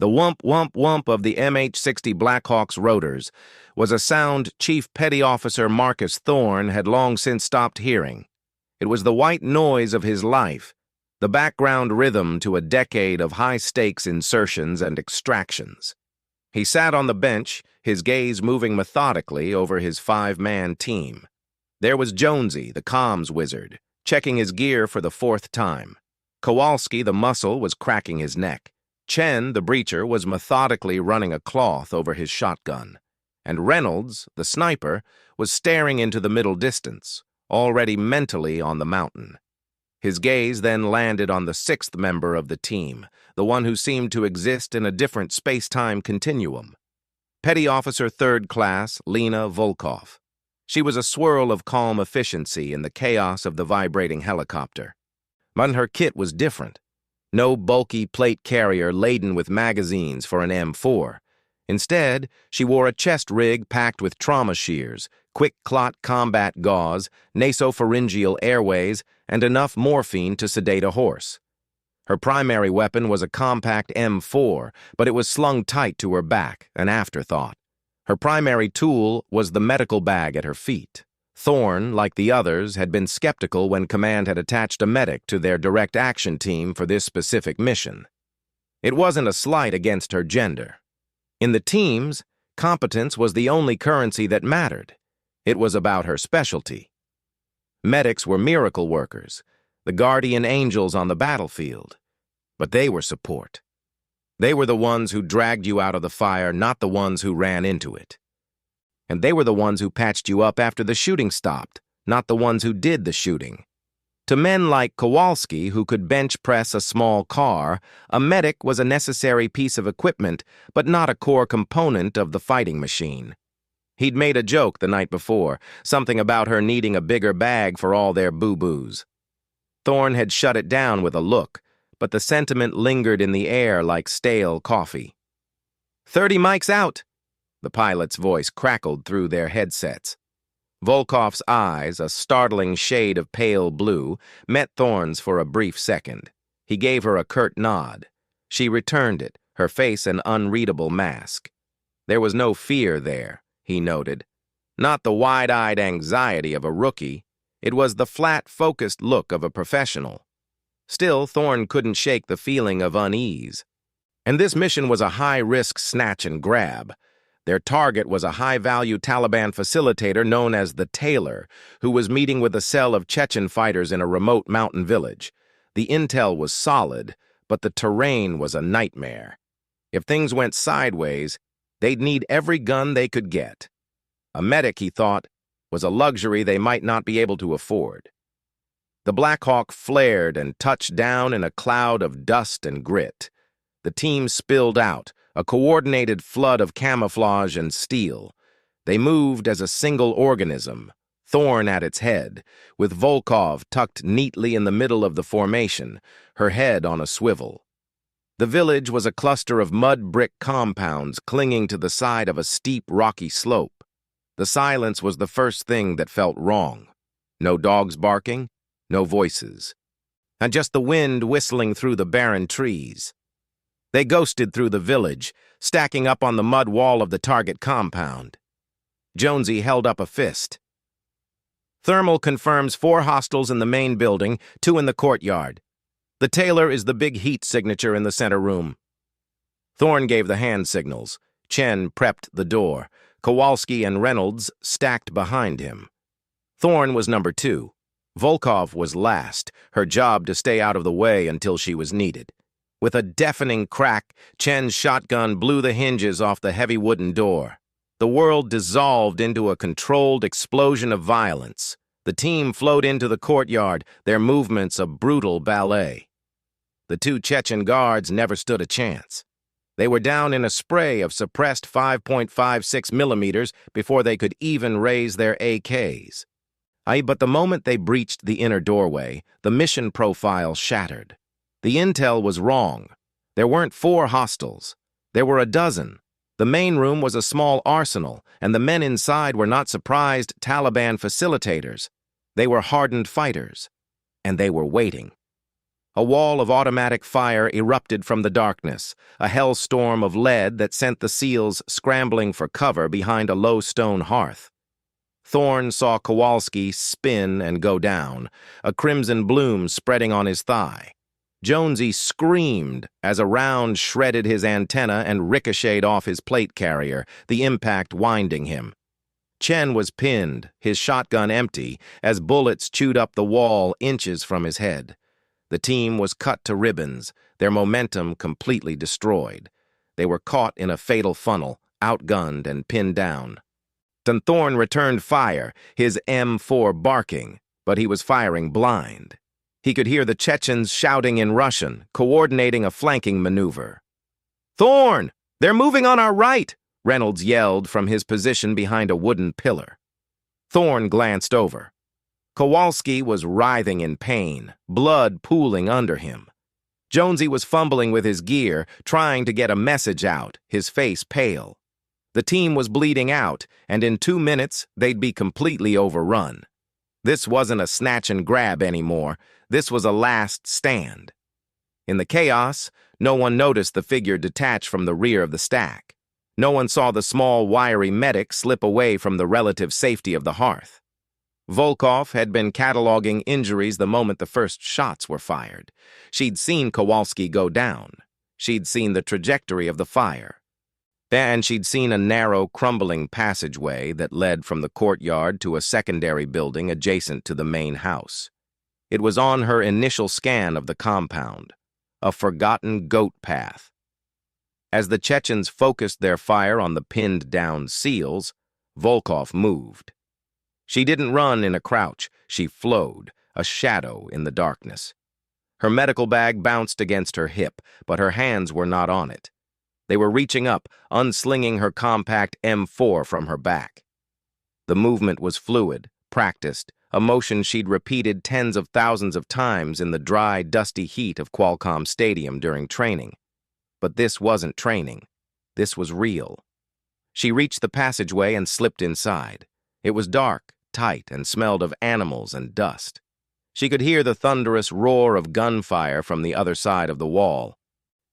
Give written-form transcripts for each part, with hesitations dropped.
The whump, whump, whump of the MH-60 Blackhawk's rotors was a sound Chief Petty Officer Marcus Thorne had long since stopped hearing. It was the white noise of his life, the background rhythm to a decade of high-stakes insertions and extractions. He sat on the bench, his gaze moving methodically over his five-man team. There was Jonesy, the comms wizard, checking his gear for the fourth time. Kowalski, the muscle, was cracking his neck. Chen, the breacher, was methodically running a cloth over his shotgun. And Reynolds, the sniper, was staring into the middle distance, already mentally on the mountain. His gaze then landed on the sixth member of the team, the one who seemed to exist in a different space-time continuum. Petty Officer Third Class Lena Volkov. She was a swirl of calm efficiency in the chaos of the vibrating helicopter. But her kit was different. No bulky plate carrier laden with magazines for an M4. Instead, she wore a chest rig packed with trauma shears, quick clot combat gauze, nasopharyngeal airways, and enough morphine to sedate a horse. Her primary weapon was a compact M4, but it was slung tight to her back, an afterthought. Her primary tool was the medical bag at her feet. Thorne, like the others, had been skeptical when Command had attached a medic to their direct action team for this specific mission. It wasn't a slight against her gender. In the teams, competence was the only currency that mattered. It was about her specialty. Medics were miracle workers, the guardian angels on the battlefield. But they were support. They were the ones who dragged you out of the fire, not the ones who ran into it. And they were the ones who patched you up after the shooting stopped, not the ones who did the shooting. To men like Kowalski, who could bench press a small car, a medic was a necessary piece of equipment, but not a core component of the fighting machine. He'd made a joke the night before, something about her needing a bigger bag for all their boo-boos. Thorne had shut it down with a look, but the sentiment lingered in the air like stale coffee. 30 mics out! The pilot's voice crackled through their headsets. Volkov's eyes, a startling shade of pale blue, met Thorne's for a brief second. He gave her a curt nod. She returned it, her face an unreadable mask. There was no fear there, he noted. Not the wide-eyed anxiety of a rookie. It was the flat, focused look of a professional. Still, Thorne couldn't shake the feeling of unease. And this mission was a high-risk snatch and grab. Their target was a high-value Taliban facilitator known as the Tailor, who was meeting with a cell of Chechen fighters in a remote mountain village. The intel was solid, but the terrain was a nightmare. If things went sideways, they'd need every gun they could get. A medic, he thought, was a luxury they might not be able to afford. The Black Hawk flared and touched down in a cloud of dust and grit. The team spilled out, a coordinated flood of camouflage and steel. They moved as a single organism, Thorne at its head, with Volkov tucked neatly in the middle of the formation, her head on a swivel. The village was a cluster of mud brick compounds clinging to the side of a steep, rocky slope. The silence was the first thing that felt wrong. No dogs barking, no voices, and just the wind whistling through the barren trees. They ghosted through the village, stacking up on the mud wall of the target compound. Jonesy held up a fist. Thermal confirms 4 hostiles in the main building, 2 in the courtyard. The Tailor is the big heat signature in the center room. Thorne gave the hand signals. Chen prepped the door. Kowalski and Reynolds stacked behind him. Thorne was number 2. Volkov was last, her job to stay out of the way until she was needed. With a deafening crack, Chen's shotgun blew the hinges off the heavy wooden door. The world dissolved into a controlled explosion of violence. The team flowed into the courtyard, their movements a brutal ballet. The 2 Chechen guards never stood a chance. They were down in a spray of suppressed 5.56 millimeters before they could even raise their AKs. But the moment they breached the inner doorway, the mission profile shattered. The intel was wrong. There weren't 4 hostiles. There were a dozen. The main room was a small arsenal, and the men inside were not surprised Taliban facilitators. They were hardened fighters, and they were waiting. A wall of automatic fire erupted from the darkness, a hellstorm of lead that sent the SEALs scrambling for cover behind a low stone hearth. Thorne saw Kowalski spin and go down, a crimson bloom spreading on his thigh. Jonesy screamed as a round shredded his antenna and ricocheted off his plate carrier, the impact winding him. Chen was pinned, his shotgun empty, as bullets chewed up the wall inches from his head. The team was cut to ribbons, their momentum completely destroyed. They were caught in a fatal funnel, outgunned and pinned down. Thorne returned fire, his M4 barking, but he was firing blind. He could hear the Chechens shouting in Russian, coordinating a flanking maneuver. "Thorne! They're moving on our right!" Reynolds yelled from his position behind a wooden pillar. Thorne glanced over. Kowalski was writhing in pain, blood pooling under him. Jonesy was fumbling with his gear, trying to get a message out, his face pale. The team was bleeding out, and in 2 minutes, they'd be completely overrun. This wasn't a snatch and grab anymore. This was a last stand. In the chaos, no one noticed the figure detach from the rear of the stack. No one saw the small, wiry medic slip away from the relative safety of the hearth. Volkov had been cataloging injuries the moment the first shots were fired. She'd seen Kowalski go down. She'd seen the trajectory of the fire. And she'd seen a narrow, crumbling passageway that led from the courtyard to a secondary building adjacent to the main house. It was on her initial scan of the compound, a forgotten goat path. As the Chechens focused their fire on the pinned-down SEALs, Volkov moved. She didn't run in a crouch, she flowed, a shadow in the darkness. Her medical bag bounced against her hip, but her hands were not on it. They were reaching up, unslinging her compact M4 from her back. The movement was fluid, practiced, a motion she'd repeated tens of thousands of times in the dry, dusty heat of Qualcomm Stadium during training. But this wasn't training. This was real. She reached the passageway and slipped inside. It was dark, tight, and smelled of animals and dust. She could hear the thunderous roar of gunfire from the other side of the wall,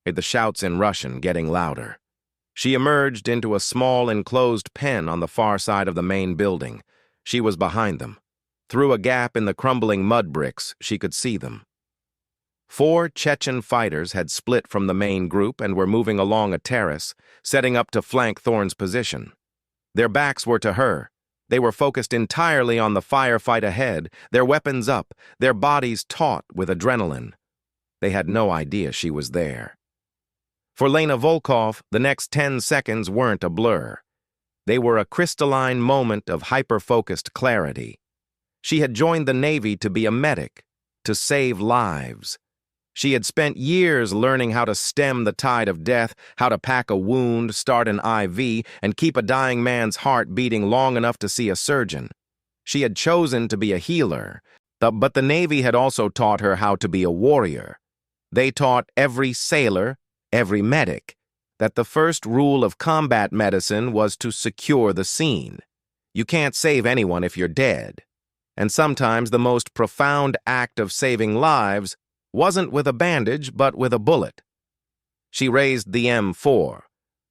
the shouts in Russian getting louder. She emerged into a small enclosed pen on the far side of the main building. She was behind them. Through a gap in the crumbling mud bricks, she could see them. 4 Chechen fighters had split from the main group and were moving along a terrace, setting up to flank Thorne's position. Their backs were to her. They were focused entirely on the firefight ahead, their weapons up, their bodies taut with adrenaline. They had no idea she was there. For Lena Volkov, the next 10 seconds weren't a blur. They were a crystalline moment of hyper-focused clarity. She had joined the Navy to be a medic, to save lives. She had spent years learning how to stem the tide of death, how to pack a wound, start an IV, and keep a dying man's heart beating long enough to see a surgeon. She had chosen to be a healer, but the Navy had also taught her how to be a warrior. They taught every sailor, every medic, that the first rule of combat medicine was to secure the scene. You can't save anyone if you're dead. And sometimes the most profound act of saving lives wasn't with a bandage, but with a bullet. She raised the M4,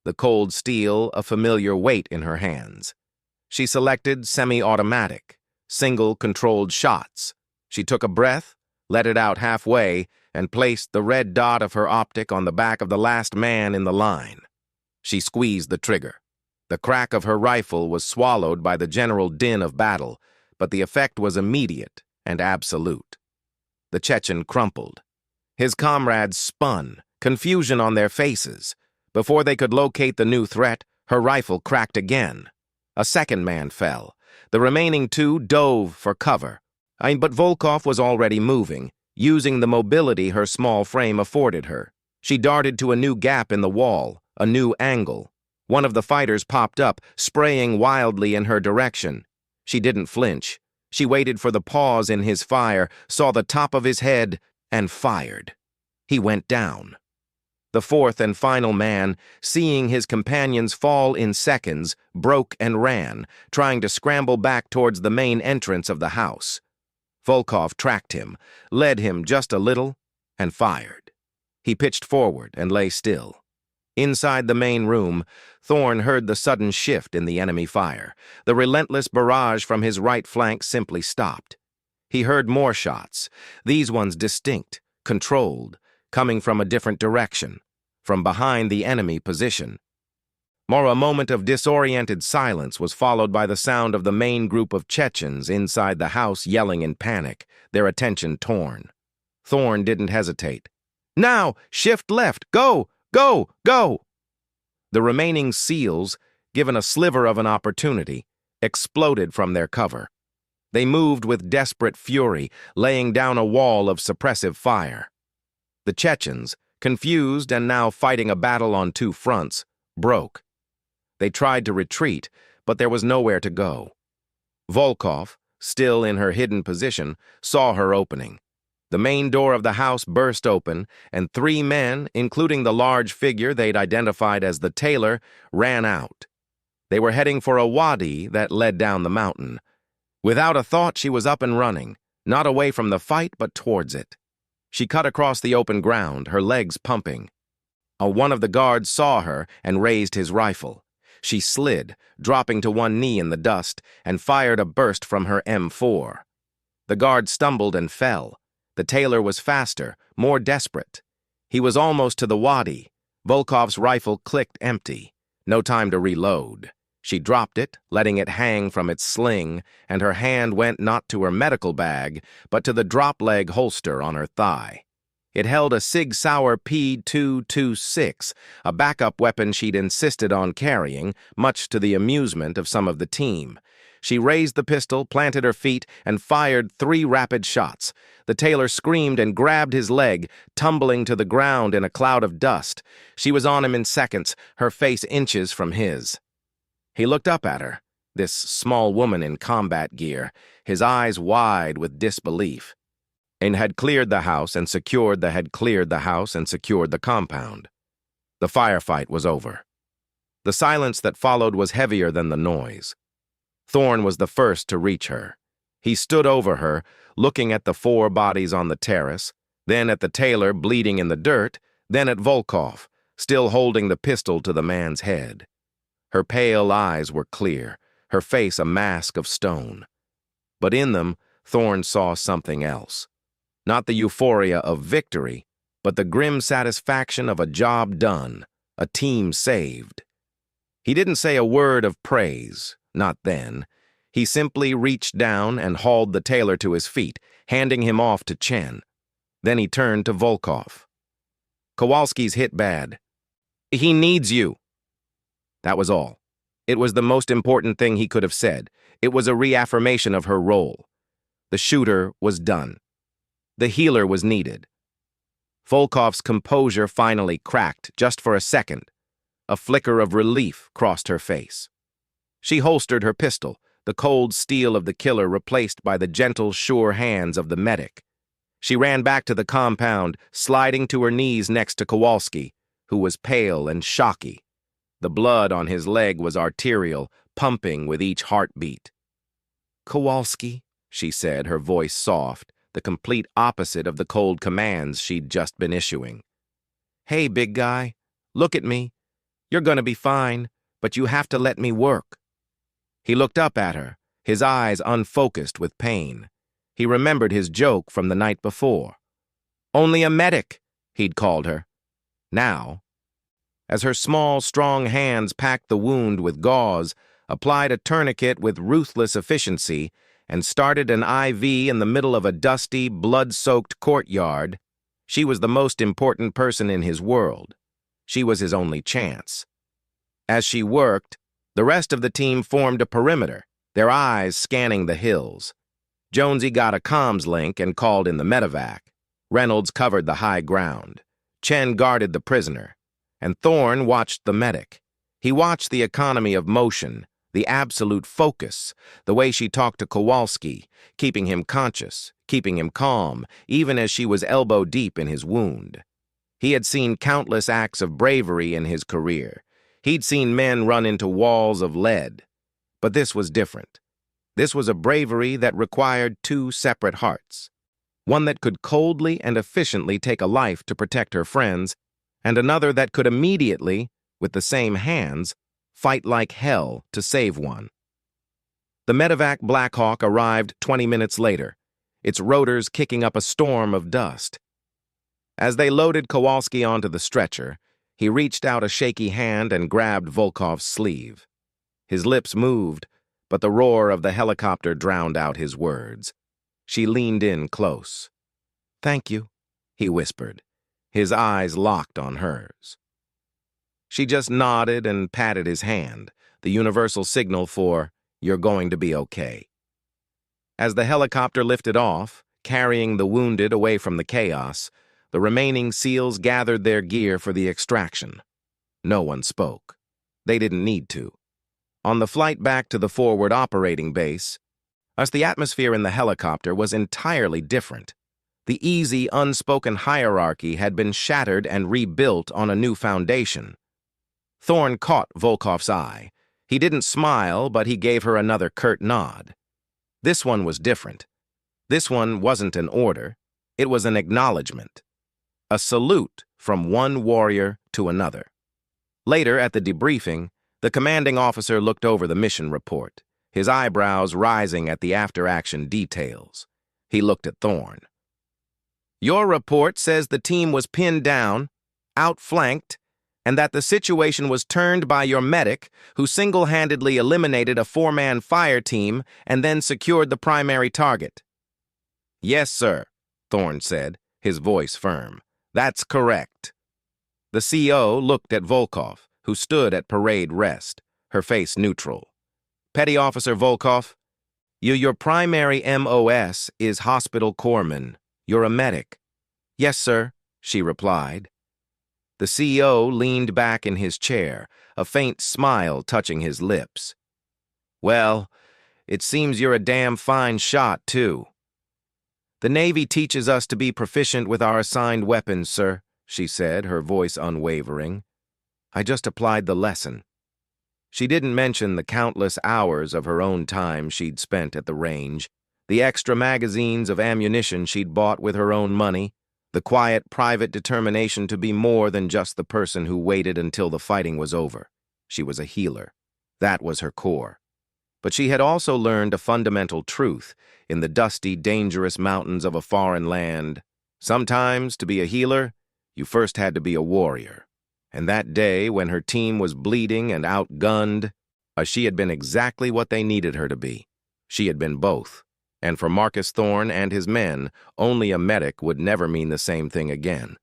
the cold steel a familiar weight in her hands. She selected semi-automatic, single-controlled shots. She took a breath, let it out halfway, and placed the red dot of her optic on the back of the last man in the line. She squeezed the trigger. The crack of her rifle was swallowed by the general din of battle, but the effect was immediate and absolute. The Chechen crumpled. His comrades spun, confusion on their faces. Before they could locate the new threat, her rifle cracked again. A second man fell. The remaining 2 dove for cover. But Volkov was already moving, using the mobility her small frame afforded her. She darted to a new gap in the wall, a new angle. One of the fighters popped up, spraying wildly in her direction. She didn't flinch. She waited for the pause in his fire, saw the top of his head, and fired. He went down. The 4th and final man, seeing his companions fall in seconds, broke and ran, trying to scramble back towards the main entrance of the house. Volkov tracked him, led him just a little, and fired. He pitched forward and lay still. Inside the main room, Thorne heard the sudden shift in the enemy fire. The relentless barrage from his right flank simply stopped. He heard more shots, these ones distinct, controlled, coming from a different direction, from behind the enemy position. A moment of disoriented silence was followed by the sound of the main group of Chechens inside the house yelling in panic, their attention torn. Thorne didn't hesitate. "Now! Shift left! Go! Go! Go!" The remaining SEALs, given a sliver of an opportunity, exploded from their cover. They moved with desperate fury, laying down a wall of suppressive fire. The Chechens, confused and now fighting a battle on two fronts, broke. They tried to retreat, but there was nowhere to go. Volkov, still in her hidden position, saw her opening. The main door of the house burst open, and 3 men, including the large figure they'd identified as the tailor, ran out. They were heading for a wadi that led down the mountain. Without a thought, she was up and running, not away from the fight, but towards it. She cut across the open ground, her legs pumping. One of the guards saw her and raised his rifle. She slid, dropping to one knee in the dust, and fired a burst from her M4. The guard stumbled and fell. The tailor was faster, more desperate. He was almost to the wadi. Volkov's rifle clicked empty. No time to reload. She dropped it, letting it hang from its sling, and her hand went not to her medical bag, but to the drop-leg holster on her thigh. It held a Sig Sauer P226, a backup weapon she'd insisted on carrying, much to the amusement of some of the team. She raised the pistol, planted her feet, and fired 3 rapid shots. The tailor screamed and grabbed his leg, tumbling to the ground in a cloud of dust. She was on him in seconds, her face inches from his. He looked up at her, this small woman in combat gear, his eyes wide with disbelief. And had cleared the house and secured the compound. The firefight was over. The silence that followed was heavier than the noise. Thorne was the first to reach her. He stood over her, looking at the 4 bodies on the terrace, then at the tailor bleeding in the dirt, then at Volkov, still holding the pistol to the man's head. Her pale eyes were clear, her face a mask of stone. But in them, Thorne saw something else. Not the euphoria of victory, but the grim satisfaction of a job done, a team saved. He didn't say a word of praise, not then. He simply reached down and hauled the tailor to his feet, handing him off to Chen. Then he turned to Volkov. "Kowalski's hit bad. He needs you." That was all. It was the most important thing he could have said. It was a reaffirmation of her role. The shooter was done. The healer was needed. Volkov's composure finally cracked, just for a second. A flicker of relief crossed her face. She holstered her pistol, the cold steel of the killer replaced by the gentle, sure hands of the medic. She ran back to the compound, sliding to her knees next to Kowalski, who was pale and shocky. The blood on his leg was arterial, pumping with each heartbeat. "Kowalski," she said, her voice soft, the complete opposite of the cold commands she'd just been issuing. "Hey, big guy, look at me. You're gonna be fine, but you have to let me work." He looked up at her, his eyes unfocused with pain. He remembered his joke from the night before. "Only a medic," he'd called her. Now, as her small, strong hands packed the wound with gauze, applied a tourniquet with ruthless efficiency, and started an IV in the middle of a dusty, blood-soaked courtyard, she was the most important person in his world. She was his only chance. As she worked, the rest of the team formed a perimeter, their eyes scanning the hills. Jonesy got a comms link and called in the medevac. Reynolds covered the high ground. Chen guarded the prisoner. And Thorne watched the medic. He watched the economy of motion, the absolute focus, the way she talked to Kowalski, keeping him conscious, keeping him calm, even as she was elbow-deep in his wound. He had seen countless acts of bravery in his career. He'd seen men run into walls of lead. But this was different. This was a bravery that required 2 separate hearts. one that could coldly and efficiently take a life to protect her friends, and another that could immediately, with the same hands, fight like hell to save one. The medevac Blackhawk arrived 20 minutes later, its rotors kicking up a storm of dust. As they loaded Kowalski onto the stretcher, he reached out a shaky hand and grabbed Volkov's sleeve. His lips moved, but the roar of the helicopter drowned out his words. She leaned in close. "Thank you," he whispered, his eyes locked on hers. She just nodded and patted his hand, the universal signal for, "You're going to be okay." As the helicopter lifted off, carrying the wounded away from the chaos, the remaining SEALs gathered their gear for the extraction. No one spoke. They didn't need to. On the flight back to the forward operating base, the atmosphere in the helicopter was entirely different. The easy, unspoken hierarchy had been shattered and rebuilt on a new foundation. Thorne caught Volkov's eye. He didn't smile, but he gave her another curt nod. This one was different. This one wasn't an order. It was an acknowledgement. A salute from one warrior to another. Later, at the debriefing, the commanding officer looked over the mission report, his eyebrows rising at the after-action details. He looked at Thorne. "Your report says the team was pinned down, outflanked, and that the situation was turned by your medic, who single-handedly eliminated a four-man fire team and then secured the primary target." "Yes, sir," Thorne said, his voice firm. "That's correct." The CO looked at Volkov, who stood at parade rest, her face neutral. "Petty Officer Volkov, your primary MOS is hospital corpsman. You're a medic." "Yes, sir," she replied. The CO leaned back in his chair, a faint smile touching his lips. "Well, it seems you're a damn fine shot, too." "The Navy teaches us to be proficient with our assigned weapons, sir," she said, her voice unwavering. "I just applied the lesson." She didn't mention the countless hours of her own time she'd spent at the range, the extra magazines of ammunition she'd bought with her own money, the quiet, private determination to be more than just the person who waited until the fighting was over. She was a healer. That was her core. But she had also learned a fundamental truth in the dusty, dangerous mountains of a foreign land. Sometimes, to be a healer, you first had to be a warrior. And that day, when her team was bleeding and outgunned, she had been exactly what they needed her to be. She had been both. And for Marcus Thorne and his men, only a medic would never mean the same thing again.